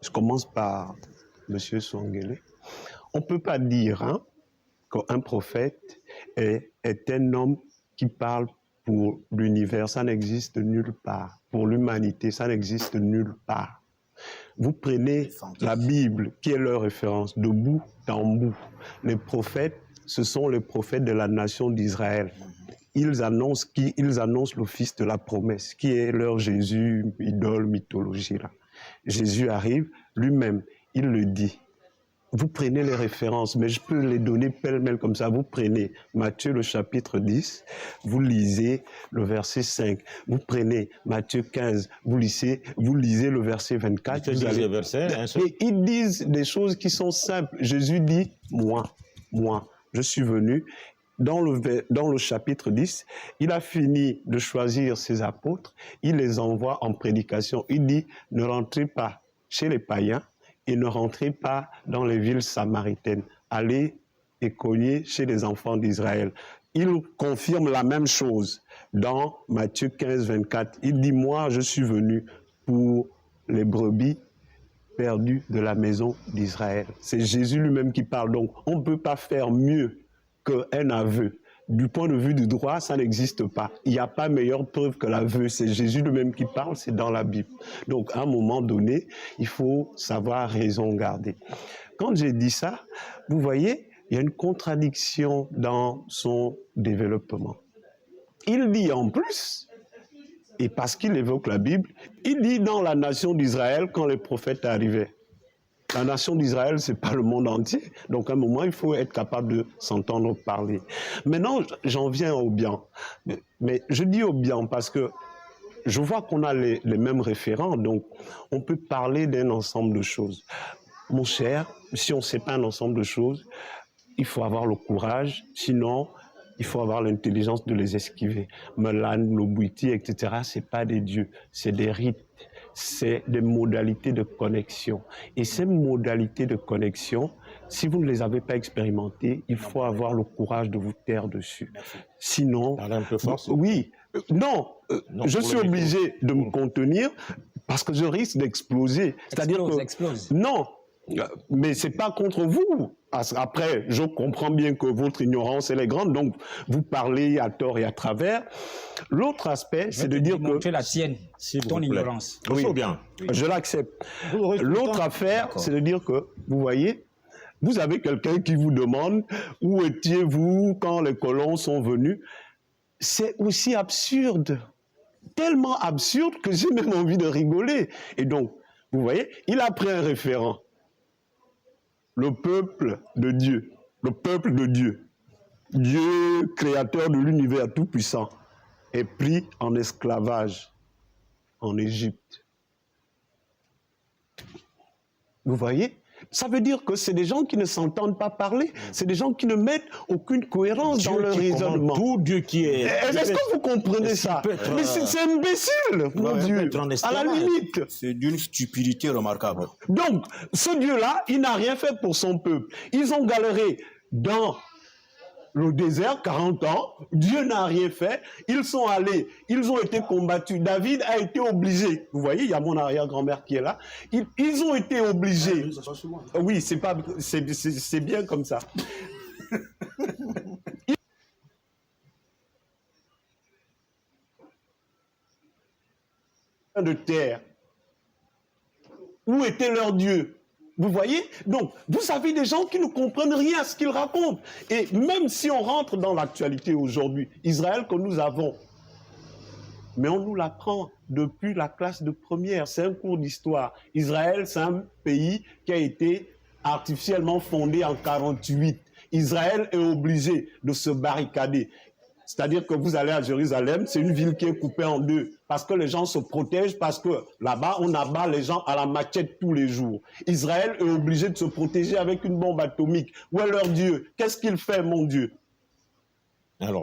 Je commence par M. Swangele. On ne peut pas dire qu'un prophète est un homme qui parle pour l'univers. Ça n'existe nulle part. Pour l'humanité, ça n'existe nulle part. Vous prenez la Bible, qui est leur référence, de bout en bout. Les prophètes, ce sont les prophètes de la nation d'Israël. Ils annoncent le fils de la promesse, qui est leur Jésus, idole, mythologie. Là. Jésus arrive, lui-même, il le dit. Vous prenez les références, mais je peux les donner pêle-mêle comme ça. Vous prenez Matthieu le chapitre 10, vous lisez le verset 5. Vous prenez Matthieu 15, vous lisez le verset 24. Et ils disent des choses qui sont simples. Jésus dit, moi, je suis venu. Dans le chapitre 10, il a fini de choisir ses apôtres, il les envoie en prédication. Il dit, ne rentrez pas chez les païens et ne rentrez pas dans les villes samaritaines. Allez et cognez chez les enfants d'Israël. Il confirme la même chose dans Matthieu 15, 24. Il dit, moi, je suis venu pour les brebis perdues de la maison d'Israël. C'est Jésus lui-même qui parle. Donc, on ne peut pas faire mieux qu'un aveu. Du point de vue du droit, ça n'existe pas. Il n'y a pas meilleure preuve que l'aveu. C'est Jésus lui-même qui parle, c'est dans la Bible. Donc, à un moment donné, il faut savoir raison garder. Quand j'ai dit ça, vous voyez, il y a une contradiction dans son développement. Il dit en plus, et parce qu'il évoque la Bible, il dit dans la nation d'Israël quand les prophètes arrivaient. La nation d'Israël, ce n'est pas le monde entier. Donc, à un moment, il faut être capable de s'entendre parler. Maintenant, j'en viens au bien. Mais je dis au bien parce que je vois qu'on a les mêmes référents. Donc, on peut parler d'un ensemble de choses. Mon cher, si on ne sait pas un ensemble de choses, il faut avoir le courage. Sinon, il faut avoir l'intelligence de les esquiver. Melan, Lobouiti, etc., ce n'est pas des dieux, c'est des rites. C'est des modalités de connexion. Et ces modalités de connexion, si vous ne les avez pas expérimentées, il faut avoir le courage de vous taire dessus. Sinon... Parlez un peu fort. Oui. Non, je suis obligé de me contenir parce que je risque d'exploser. C'est-à-dire que... Explose. Non, mais ce n'est pas contre vous. Après, je comprends bien que votre ignorance, elle est grande, donc vous parlez à tort et à travers. L'autre aspect, c'est de dire que... Tu la tienne, ton ignorance. Oui, bien. Je l'accepte. L'autre affaire, c'est de dire que, vous voyez, vous avez quelqu'un qui vous demande où étiez-vous quand les colons sont venus. C'est aussi absurde. Tellement absurde que j'ai même envie de rigoler. Et donc, vous voyez, il a pris un référent. Le peuple de Dieu. Le peuple de Dieu. Dieu, créateur de l'univers tout-puissant, est pris en esclavage en Égypte. Vous voyez? Ça veut dire que c'est des gens qui ne s'entendent pas parler. C'est des gens qui ne mettent aucune cohérence dans leur raisonnement. Tout Dieu qui est... Est-ce que vous comprenez ça? Mais c'est imbécile, mon Dieu, à la limite. C'est d'une stupidité remarquable. Donc, ce Dieu-là, il n'a rien fait pour son peuple. Ils ont galéré dans le désert, 40 ans, Dieu n'a rien fait, ils sont allés, ils ont été combattus, David a été obligé, vous voyez, il y a mon arrière-grand-mère qui est là, ils ont été obligés, oui, c'est bien comme ça. De terre, où était leur Dieu? Vous voyez? Donc, vous avez des gens qui ne comprennent rien à ce qu'ils racontent. Et même si on rentre dans l'actualité aujourd'hui, Israël que nous avons, mais on nous l'apprend depuis la classe de première, c'est un cours d'histoire. Israël, c'est un pays qui a été artificiellement fondé en 1948. Israël est obligé de se barricader. C'est-à-dire que vous allez à Jérusalem, c'est une ville qui est coupée en deux, parce que les gens se protègent, parce que là-bas, on abat les gens à la machette tous les jours. Israël est obligé de se protéger avec une bombe atomique. Où est leur Dieu? Qu'est-ce qu'il fait, mon Dieu?